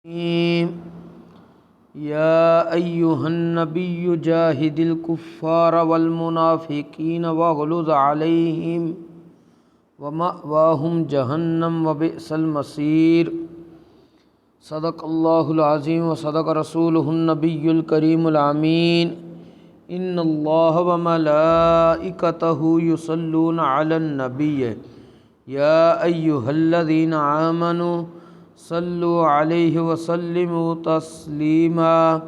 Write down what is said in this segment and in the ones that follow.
يا أيها النبي جاهد الكفار والمنافقين واغلظ عليهم ومأواهم جهنم وبئس المصير صدق الله العظيم وصدق رسوله النبي الكريم الأمين إن الله وملائكته يصلون على النبي يا أيها الذين آمنوا صلوا عليه وسلموا تسلیما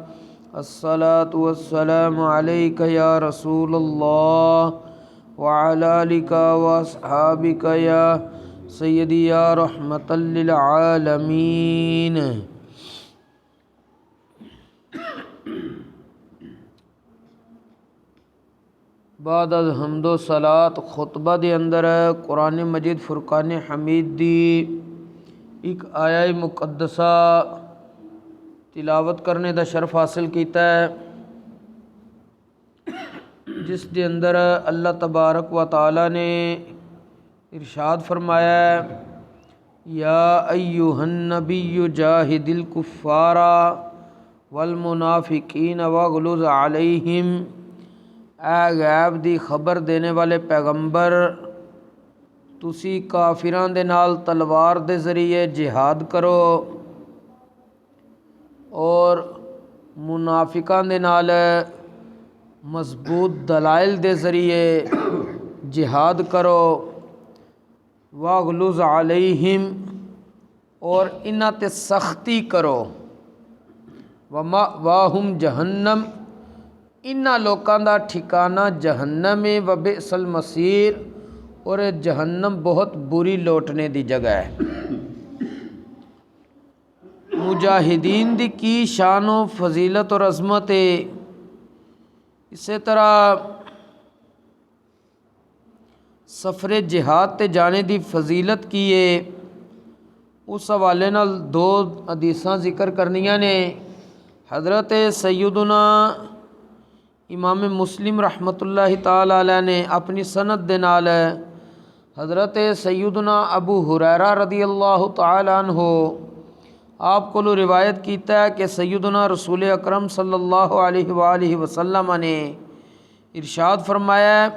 الصلاة والسلام عليك يا رسول الله وعلى آلك وأصحابك يا سيدي يا رحمة للعالمين۔ بعد از حمد و صلات خطبہ دے اندر قرآن مجید فرقان حمید دی ایک آیہ مقدسہ تلاوت کرنے دا شرف حاصل کیتا ہے، جس دے اندر اللہ تبارک و تعالی نے ارشاد فرمایا ہے یا ایھا النبی جاہد الکفار والمنافقین واغلظ علیہم، اے غیب دی خبر دینے والے پیغمبر تسی کافراں دے نال تلوار دے ذریعے جہاد کرو اور منافقاں دے نال مضبوط دلائل دے ذریعے جہاد کرو، واغلظ علیہم اور انہاں تے سختی کرو، ومأواہم جہنم انہاں لوکاں دا ٹھکانہ جہنم ہے، وبئس المصیر اور جہنم بہت بری لوٹنے دی جگہ ہے۔ مجاہدین دی کی شان و فضیلت اور عظمت ہے، اسی طرح سفر جہاد تے جانے دی فضیلت کی ہے، اس حوالے نال دو حدیثاں ذکر کرنیاں نے۔ حضرت سیدنا امام مسلم رحمۃ اللہ تعالی علیہ نے اپنی سند دے نال حضرت سیدنا ابو ہریرہ رضی اللہ تعالی عنہ آپ کو روایت کیتا ہے کہ سیدنا رسول اکرم صلی اللہ علیہ وآلہ وسلم نے ارشاد فرمایا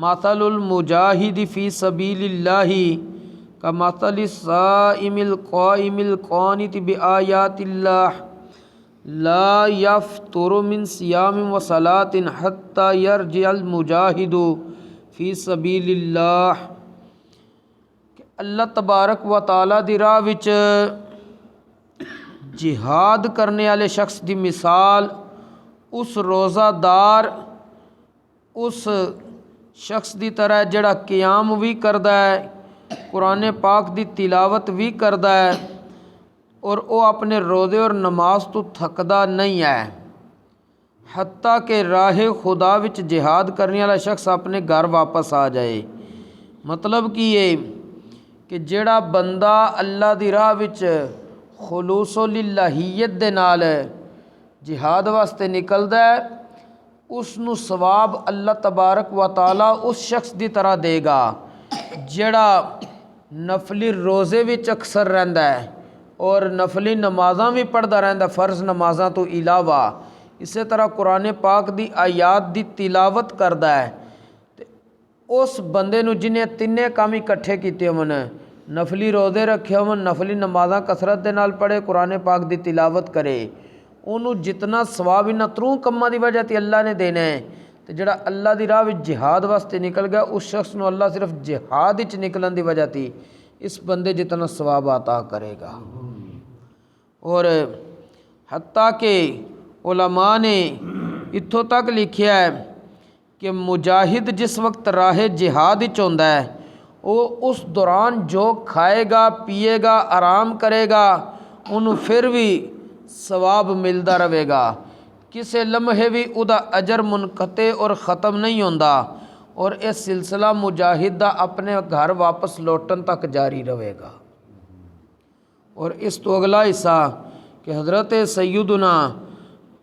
مثل المجاہد فی سبیل اللہ کمثل الصائم القائم القانت بآیات اللہ لا یفتر من صیام وصلاۃ حتی یرجع المجاہد فی سبیل اللہ، کہ اللہ تبارک و تعالی دی راہ وچ جہاد کرنے والے شخص دی مثال اس روزہ دار اس شخص دی طرح ہے جڑا قیام بھی کردا ہے، قرآن پاک دی تلاوت بھی کردا ہے اور وہ اپنے روزے اور نماز تو تھکدا نہیں ہے، حتیٰ کہ راہ خدا وچ جہاد کرنے والا شخص اپنے گھر واپس آ جائے۔ مطلب کہ یہ کہ جڑا بندہ اللہ دی راہ وچ خلوص و للہیت دے نال جہاد واسطے نکلدا ہے، اس نو ثواب اللہ تبارک و تعالی اس شخص دی طرح دے گا جڑا نفلی روزے وچ اکثر رہندا ہے اور نفلی نمازاں بھی پڑھدا رہندا فرض نمازاں تو علاوہ، اسی طرح قرآن پاک دی آیات دی تلاوت کردا ہے، تے اس بندے نو جنہیں تینے کام اکٹھے کیتے ہون، نفلی روزے رکھے ہون، نفلی نمازاں کثرت دے نال پڑھے، قرآن پاک دی تلاوت کرے، انہوں جتنا ثواب انہاں تروں کماں دی وجہ تے اللہ نے دینا ہے، تے جڑا اللہ دی راہ وچ جہاد واسطے نکل گیا اس شخص نو اللہ صرف جہاد وچ نکلن دی وجہ تے اس بندے جتنا ثواب عطا کرے گا۔ اور حتیٰ کہ علماء نے اتھوں تک لکھیا ہے کہ مجاہد جس وقت راہ جہاد وچ ہوندا ہے وہ اس دوران جو کھائے گا پیے گا آرام کرے گا انہوں پھر بھی ثواب ملدا رہے گا، کسے لمحے بھی ادا اجر منقطع اور ختم نہیں ہوندا، اور اس سلسلہ مجاہد دا اپنے گھر واپس لوٹن تک جاری رہے گا۔ اور اس تو اگلا حصہ کہ حضرت سیدنا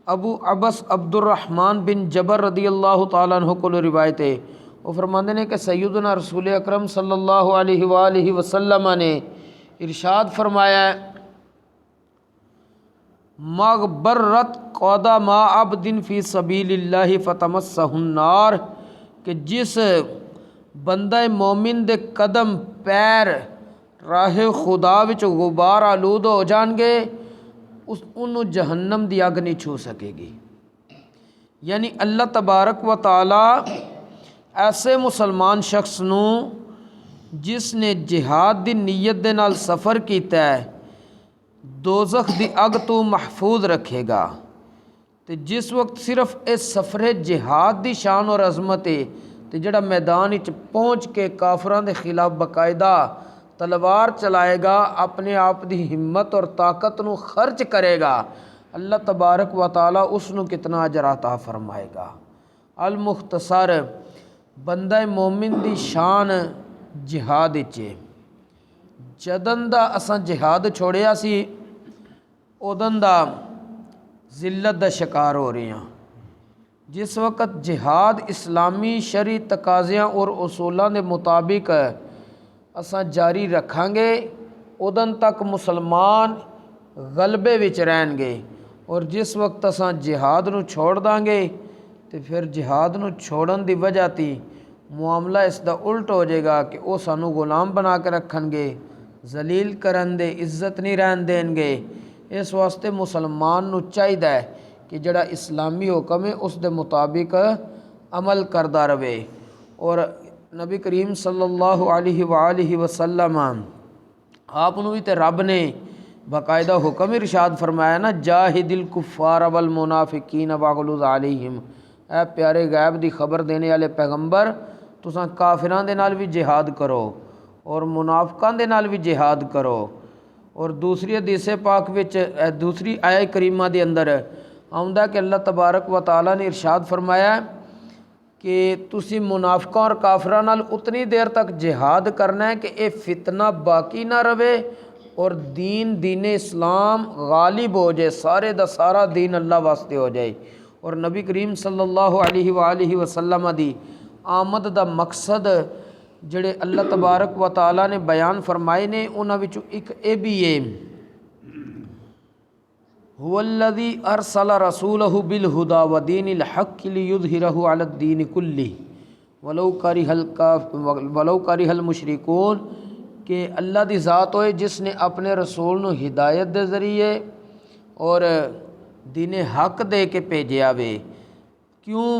ابو عبس عبد الرحمن بن جبر رضی اللہ تعالیٰ عنہ کو روایت ہے، وہ فرماندے نے کہ سیدنا رسول اکرم صلی اللہ علیہ وآلہ وسلم نے ارشاد فرمایا مغبرت قدم ما عبد فی سبیل اللہ فتمسہ النار، کہ جس بندہ مومن دے قدم پیر راہ خدا وچ غبار آلود ہو جان گے، انہوں جہنم دی اگ نہیں چھو سکے گی۔ یعنی اللہ تبارک و تعالی ایسے مسلمان شخص نو جس نے جہاد دی نیت دے نال سفر کیتا ہے دوزخ دی اگ تو محفوظ رکھے گا۔ تے جس وقت صرف اس سفر جہاد دی شان اور عظمت ہے تے جڑا میدان وچ پہنچ کے کافراں دے خلاف باقاعدہ تلوار چلائے گا، اپنے آپ دی ہمت اور طاقت نو خرچ کرے گا، اللہ تبارک و تعالی اس نو کتنا اجر عطا فرمائے گا۔ المختصر بندہ مومن دی شان جہاد وچ ہے۔ جدن دا اساں جہاد چھوڑیا سی اودن دا ذلت دا شکار ہو رہے ہیں۔ جس وقت جہاد اسلامی شرعی تقاضیاں اور اصولاں دے مطابق اساں جاری رکھاں گے اودن تک مسلمان غلبے وچ رہن گے، اور جس وقت اساں جہاد نو چھوڑ داں گے تے پھر جہاد نو چھوڑن دی وجہ تی معاملہ اس دا الٹ ہو جائے گا کہ او سانو غلام بنا کے رکھن گے، ذلیل کرن دے، عزت نہیں رہن دین گے۔ اس واسطے مسلمان نو چاہیے کہ جڑا اسلامی حکم ہے اس دے مطابق عمل کردہ رہے۔ اور نبی کریم صلی اللہ علیہ وآلہ وسلم آپ نو بھی تے رب نے باقاعدہ حکم ارشاد فرمایا نا، جاہد الکفار والمنافقین واغلظ علیہم، اے پیارے غیب دی خبر دینے والے پیغمبر، تساں کافراں دے نال بھی جہاد کرو اور منافقاں دے نال بھی جہاد کرو۔ اور دوسری حدیث پاک وچ دوسری آیت کریمہ دے اندر آؤندا کہ اللہ تبارک و تعالی نے ارشاد فرمایا کہ تسی منافقاں اور کافراں نال اتنی دیر تک جہاد کرنا ہے کہ اے فتنہ باقی نہ رہے اور دین اسلام غالب ہو جائے، سارے دا سارا دین اللہ واسطے ہو جائے۔ اور نبی کریم صلی اللہ علیہ وآلہ وسلم دی آمد دا مقصد جڑے اللہ تبارک و تعالی نے بیان فرمائے نے انہاں وچوں ایک اے بھی ہے، هو الذی ارسل رسولہ بالہدی ودین الحق لیظہرہ علی الدین کلہ ولو کرہ المشرکون، کہ اللہ دی ذات ہوئے جس نے اپنے رسول نو ہدایت دے ذریعے اور دین حق دے کے بھیجیا وے، کیوں؟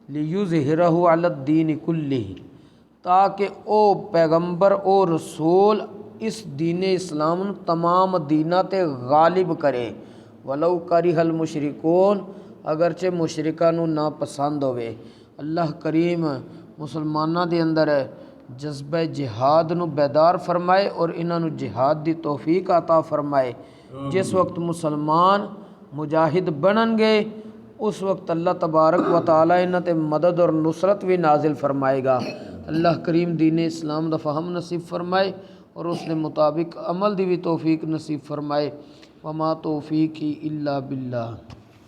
لیظہرہ علی الدین کلہ، تاکہ او پیغمبر او رسول اس دین اسلام تمام دیناں تے غالب کرے، ولو کرہ المشرکون، اگرچہ مشرکاں نو ناپسند ہوئے۔ اللہ کریم مسلماناں دے اندر جذبہ جہاد نو بیدار فرمائے اور انہاں نو جہاد دی توفیق عطا فرمائے۔ جس وقت مسلمان مجاہد بنن گے اس وقت اللہ تبارک و تعالی انہاں تے مدد اور نصرت بھی نازل فرمائے گا۔ اللہ کریم دین اسلام دا فہم نصیب فرمائے اور اس نے مطابق عمل دی بھی توفیق نصیب فرمائے۔ وما توفیقی الا باللہ۔